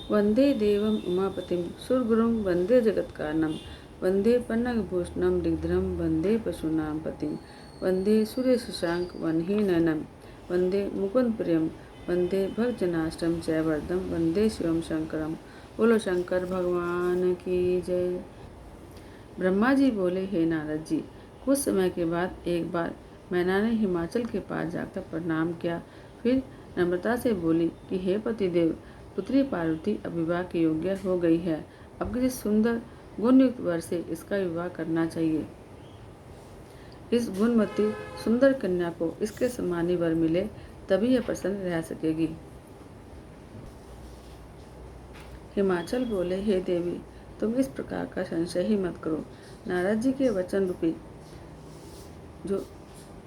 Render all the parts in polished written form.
वंदे देवम उमापतिम सुरगुरुं वंदे जगत्कारणम वंदे पन्नगभूषणम दिग्धरम वंदे पशूनां पतिम वंदे सूर्यशशांक वनहीनयनम वंदे मुकुंद प्रियम वंदे भक्तजनाष्टम जयवर्धम वंदे शिवम शंकरम। बोलो शंकर भगवान की जय। ब्रह्मा जी बोले, हे नारद जी, कुछ समय के बाद एक बार मैना ने हिमाचल के पास जाकर प्रणाम किया। फिर नम्रता से बोली कि हे पतिदेव, पुत्री पार्वती अब विवाह के योग्य हो गई है। अब किसी सुंदर गुणयुक्त वर से इसका विवाह करना चाहिए। इस गुणवती सुंदर कन्या को इसके सम्मानी वर मिले, तभी यह प्रसन्न रह सकेगी। हिमाचल बोले, हे देवी, तुम इस प्रकार का संशय ही मत करो। नारद जी के वचन रूपी जो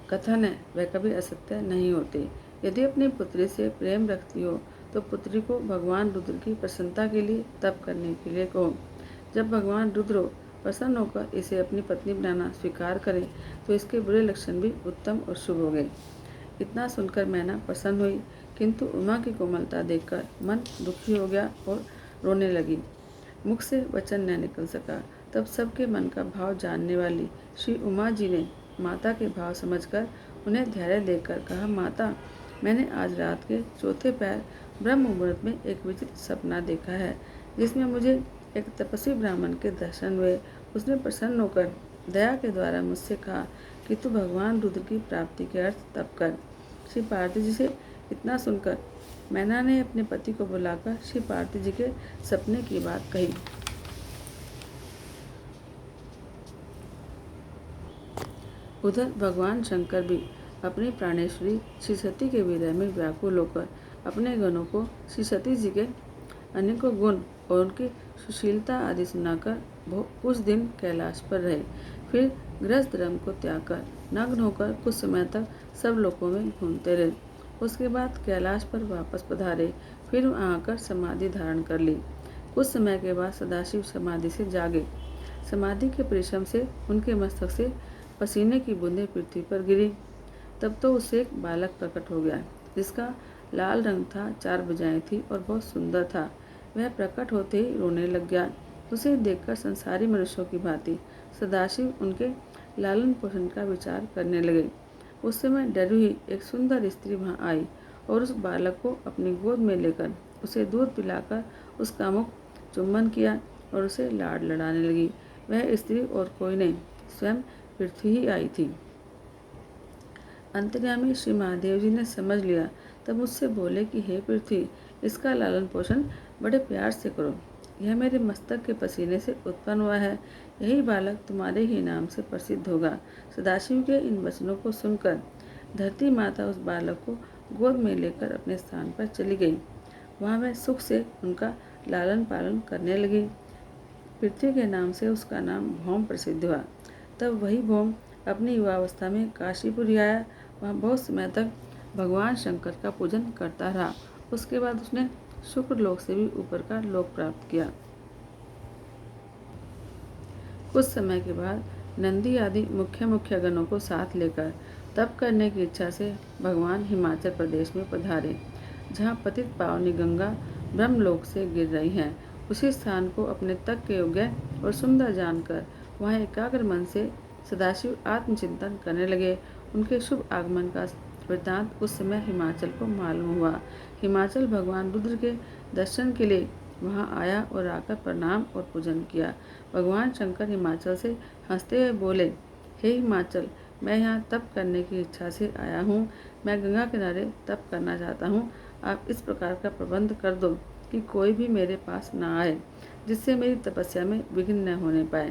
कथन है वह कभी असत्य नहीं होते। यदि अपनी पुत्री से प्रेम रखती हो तो पुत्री को भगवान रुद्र की प्रसन्नता के लिए तप करने के लिए कहो। जब भगवान रुद्र प्रसन्न होकर इसे अपनी पत्नी बनाना स्वीकार करें तो इसके बुरे लक्षण भी उत्तम और शुभ हो गए। इतना सुनकर मैना प्रसन्न हुई, किंतु उमा की कोमलता देखकर मन दुखी हो गया और रोने लगी। मुख से वचन न निकल सका। तब सबके मन का भाव जानने वाली श्री उमा जी ने माता के भाव समझकर उन्हें धैर्य देकर कहा, माता, मैंने आज रात के चौथे पैर ब्रह्म मुहूर्त में एक विचित्र सपना देखा है, जिसमें मुझे एक तपस्वी ब्राह्मण के दर्शन हुए। उसने प्रसन्न होकर दया के द्वारा मुझसे कहा कि तू भगवान रुद्र की प्राप्ति के अर्थ तप कर। श्री पार्वती जी से इतना सुनकर मैना ने अपने पति को बुलाकर श्री पार्वती जी के सपने की बात कही। उधर भगवान शंकर भी अपनी प्राणेश्वरी श्री सती के विरह में व्याकुल होकर अपने गणों को श्री सती जी के अनेकों गुण और उनकी सुशीलता आदि सुनाकर कुछ दिन कैलाश पर रहे। फिर गृहस्थ धर्म को त्याग कर नग्न होकर कुछ समय तक सब लोकों में घूमते रहे। उसके बाद कैलाश पर वापस पधारे। फिर वहाँ आकर समाधि धारण कर ली। कुछ समय के बाद सदाशिव समाधि से जागे। समाधि के परिश्रम से उनके मस्तक से पसीने की बूंदें पृथ्वी पर गिरी। तब तो उससे एक बालक प्रकट हो गया, जिसका लाल रंग था, 4 भुजाएं थी और बहुत सुंदर था। वह प्रकट होते ही रोने लग गया। उसे देखकर संसारी मनुष्यों की भांति सदाशिव उनके लालन पोषण का विचार करने लगे। उस समय डरी हुई एक सुंदर स्त्री वहां आई और उस बालक को अपनी गोद में लेकर उसे दूध पिलाकर उसका मुख चुम्बन किया और उसे लाड लड़ाने लगी। वह स्त्री और कोई नहीं, स्वयं पृथ्वी ही आई थी। अंतर्यामी श्री महादेव जी ने समझ लिया, तब मुझसे बोले कि हे पृथ्वी, इसका लालन पोषण बड़े प्यार से करो। यह मेरे मस्तक के पसीने से उत्पन्न हुआ है। यही बालक तुम्हारे ही नाम से प्रसिद्ध होगा। सदाशिव के इन वचनों को सुनकर धरती माता उस बालक को गोद में लेकर अपने स्थान पर चली गई। वहाँ वह सुख से उनका लालन पालन करने लगी। पृथ्वी के नाम से उसका नाम भौम प्रसिद्ध हुआ। तब वही भौम अपनी युवावस्था में काशीपुरी आया। वहाँ बहुत समय तक भगवान शंकर का पूजन करता रहा। उसके बाद उसने शुक्र लोक से भी ऊपर का लोक प्राप्त किया। कुछ समय के बाद नंदी आदि मुख्य मुख्य गणों को साथ लेकर तप करने की इच्छा से भगवान हिमाचल प्रदेश में पधारे, जहाँ पतित पावनी गंगा ब्रह्मलोक से गिर रही हैं। उसी स्थान को अपने तक के योग्य और सुंदर जानकर वहाँ एकाग्र मन से सदाशिव आत्मचिंतन करने लगे। उनके शुभ आगमन का वृत्तांत उस समय हिमाचल को मालूम हुआ। हिमाचल भगवान रुद्र के दर्शन के लिए वहाँ आया और आकर प्रणाम और पूजन किया। भगवान शंकर हिमाचल से हंसते हुए बोले, हे हिमाचल, मैं यहाँ तप करने की इच्छा से आया हूँ। मैं गंगा किनारे तप करना चाहता हूँ। आप इस प्रकार का प्रबंध कर दो कि कोई भी मेरे पास न आए, जिससे मेरी तपस्या में विघ्न न होने पाए।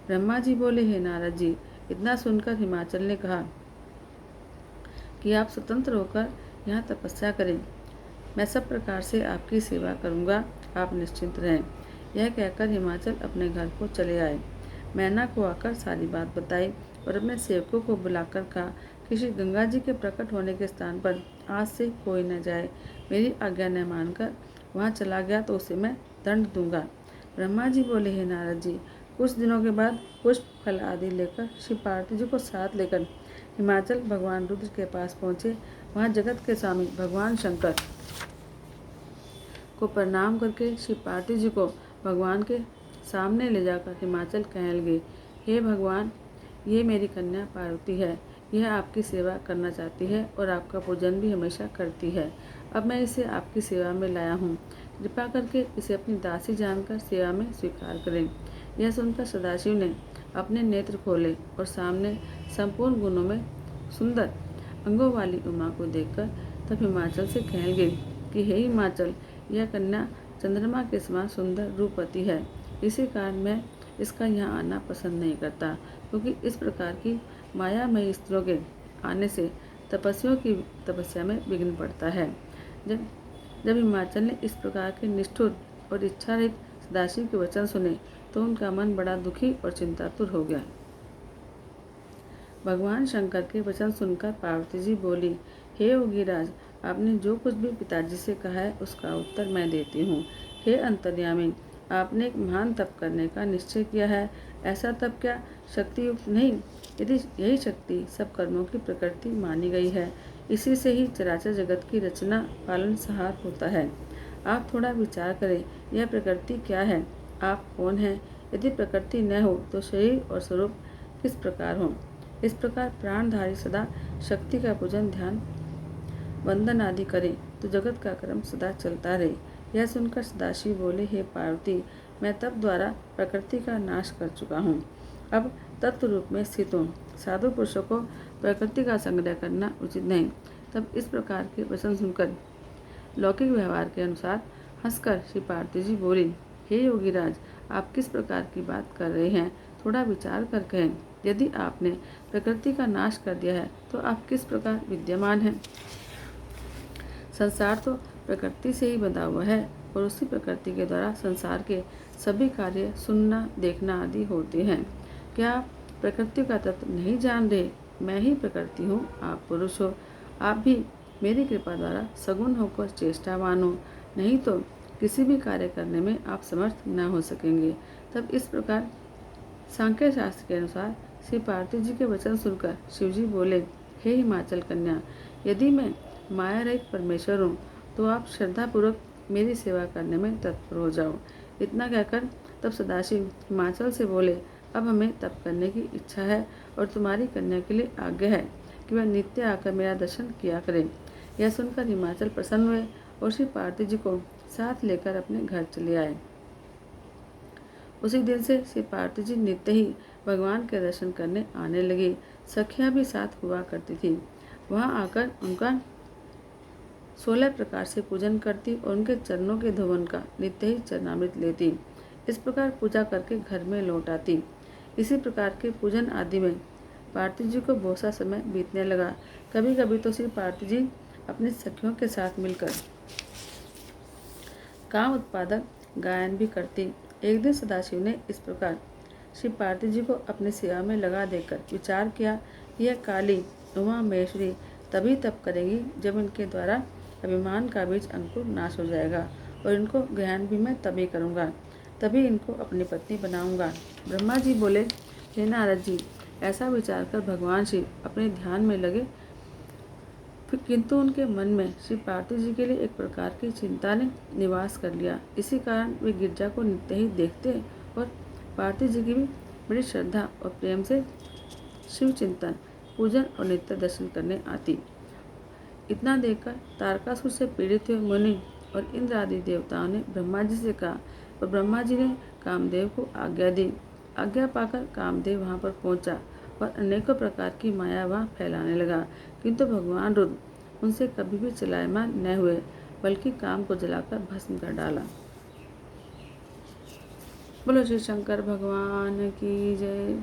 ब्रह्मा जी बोले, हे नारद जी, इतना सुनकर हिमाचल ने कहा कि आप स्वतंत्र होकर यहाँ तपस्या करें। मैं सब प्रकार से आपकी सेवा करूँगा, आप निश्चिंत रहें। यह कहकर हिमाचल अपने घर को चले आए। मैना को आकर सारी बात बताई और अपने सेवकों को बुलाकर कहा कि श्री गंगा जी के प्रकट होने के स्थान पर आज से कोई न जाए। मेरी आज्ञा न मानकर वहाँ चला गया तो उसे मैं दंड दूंगा। ब्रह्मा जी बोले, हे नारद जी, कुछ दिनों के बाद पुष्प फल आदि लेकर श्री पार्वती जी को साथ लेकर हिमाचल भगवान रुद्र के पास पहुँचे। वहाँ जगत के स्वामी भगवान शंकर को प्रणाम करके श्री पार्वती जी को भगवान के सामने ले जाकर हिमाचल कहने लगे, हे भगवान, ये मेरी कन्या पार्वती है। यह आपकी सेवा करना चाहती है और आपका पूजन भी हमेशा करती है। अब मैं इसे आपकी सेवा में लाया हूँ। कृपा करके इसे अपनी दासी जानकर सेवा में स्वीकार करें। यह सुनकर सदाशिव ने अपने नेत्र खोले और सामने संपूर्ण गुणों में सुंदर अंगों वाली उमा को देखकर तब हिमाचल से कहने लगे कि हे हिमाचल, यह कन्या चंद्रमा के समान सुंदर रूपवती है। इसी कारण मैं इसका यहाँ आना पसंद नहीं करता, क्योंकि इस प्रकार की मायामयी स्त्रियों के आने से तपस्वियों की तपस्या में विघ्न पड़ता है। जब हिमाचल ने इस प्रकार के निष्ठुर और इच्छा रहित सदाशिव के वचन सुने तो उनका मन बड़ा दुखी और चिंतातुर हो गया। भगवान शंकर के वचन सुनकर पार्वती जी बोली, हे योगीराज, आपने जो कुछ भी पिताजी से कहा है उसका उत्तर मैं देती हूँ। हे अंतर्यामी, आपने एक महान तप करने का निश्चय किया है। ऐसा तप क्या शक्ति युक्त नहीं, यदि यही शक्ति सब कर्मों की प्रकृति मानी गई है। इसी से ही चराचर जगत की रचना पालन सहार होता है। आप थोड़ा विचार करें, यह प्रकृति क्या है, आप कौन हैं? यदि प्रकृति न हो तो शरीर और स्वरूप किस प्रकार हो? इस प्रकार प्राणधारी सदा शक्ति का पूजन, ध्यान, वंदन आदि करे तो जगत का क्रम सदा चलता रहे। यह सुनकर सदाशिव बोले, हे पार्वती, मैं तप द्वारा प्रकृति का नाश कर चुका हूँ। अब तत्व रूप में स्थित हूँ। साधु पुरुषों को प्रकृति का संग्रह करना उचित नहीं। तब इस प्रकार के वचन सुनकर लौकिक व्यवहार के अनुसार हंसकर श्री पार्वती जी बोली, हे योगीराज, आप किस प्रकार की बात कर रहे हैं? थोड़ा विचार कर कहें। यदि आपने प्रकृति का नाश कर दिया है तो आप किस प्रकार विद्यमान हैं? संसार तो प्रकृति से ही बंधा हुआ है और उसी प्रकृति के द्वारा संसार के सभी कार्य, सुनना, देखना आदि होते हैं। क्या आप प्रकृति का तत्व नहीं जान रहे? मैं ही प्रकृति हूँ, आप पुरुष हो। आप भी मेरी कृपा द्वारा सगुण होकर चेष्टावान हो, नहीं तो किसी भी कार्य करने में आप समर्थ न हो सकेंगे। तब इस प्रकार सांख्य शास्त्र के अनुसार श्री पार्वती जी के वचन सुनकर शिवजी बोले, हे हिमाचल कन्या, यदि मैं माया रहित परमेश्वर हूँ तो आप श्रद्धापूर्वक मेरी सेवा करने में तत्पर हो जाओ। इतना कहकर तब सदाशिव हिमाचल से बोले, अब हमें तप करने की इच्छा है और तुम्हारी कन्या के लिए आज्ञा है कि वह नित्य आकर मेरा दर्शन किया करे। यह सुनकर हिमाचल प्रसन्न हुए और श्री पार्वती जी को साथ लेकर अपने घर चले आए। उसी दिन से श्री पार्वती जी नित्य ही भगवान के दर्शन करने आने लगी। सखियां भी साथ हुआ करती थी। वहां आकर उनका 16 प्रकार से पूजन करती और उनके चरणों के धोवन का नित्य ही चरणामृत लेती। इस प्रकार पूजा करके घर में लौट आती। इसी प्रकार के पूजन आदि में पार्वती जी को बहुत सा समय बीतने लगा। कभी कभी तो श्री पार्वती जी अपनी सखियों के साथ मिलकर काम उत्पादक गायन भी करती। एक दिन सदाशिव ने इस प्रकार श्री पार्वती जी को अपनी सेवा में लगा देकर विचार किया, यह काली उमा महेश्वरी तभी तप करेगी जब इनके द्वारा अभिमान का बीज अंकुर नाश हो जाएगा और इनको ग्रहण भी मैं तभी करूँगा, तभी इनको अपनी पत्नी बनाऊंगा। ब्रह्मा जी बोले, हे नारद जी, ऐसा विचार कर भगवान शिव अपने ध्यान में लगे। किंतु उनके मन में श्री पार्वती जी के लिए एक प्रकार की चिंता ने निवास कर लिया। इसी कारण वे गिरजा को नित्य ही देखते और पार्वती जी की भी बड़ी श्रद्धा और प्रेम से शिव चिंतन, पूजन और नित्य दर्शन करने आती। इतना देखकर तारकासुर से पीड़ित हुए मुनि और इंद्र आदि देवताओं ने ब्रह्मा जी से कहा और ब्रह्मा जी ने कामदेव को आज्ञा दी। आज्ञा पाकर कामदेव वहां पर पहुंचा और अनेकों प्रकार की माया वहाँ फैलाने लगा, किंतु भगवान रुद्र उनसे कभी भी चलायमान न हुए, बल्कि काम को जलाकर भस्म कर डाला। बोलो श्री शंकर भगवान की जय।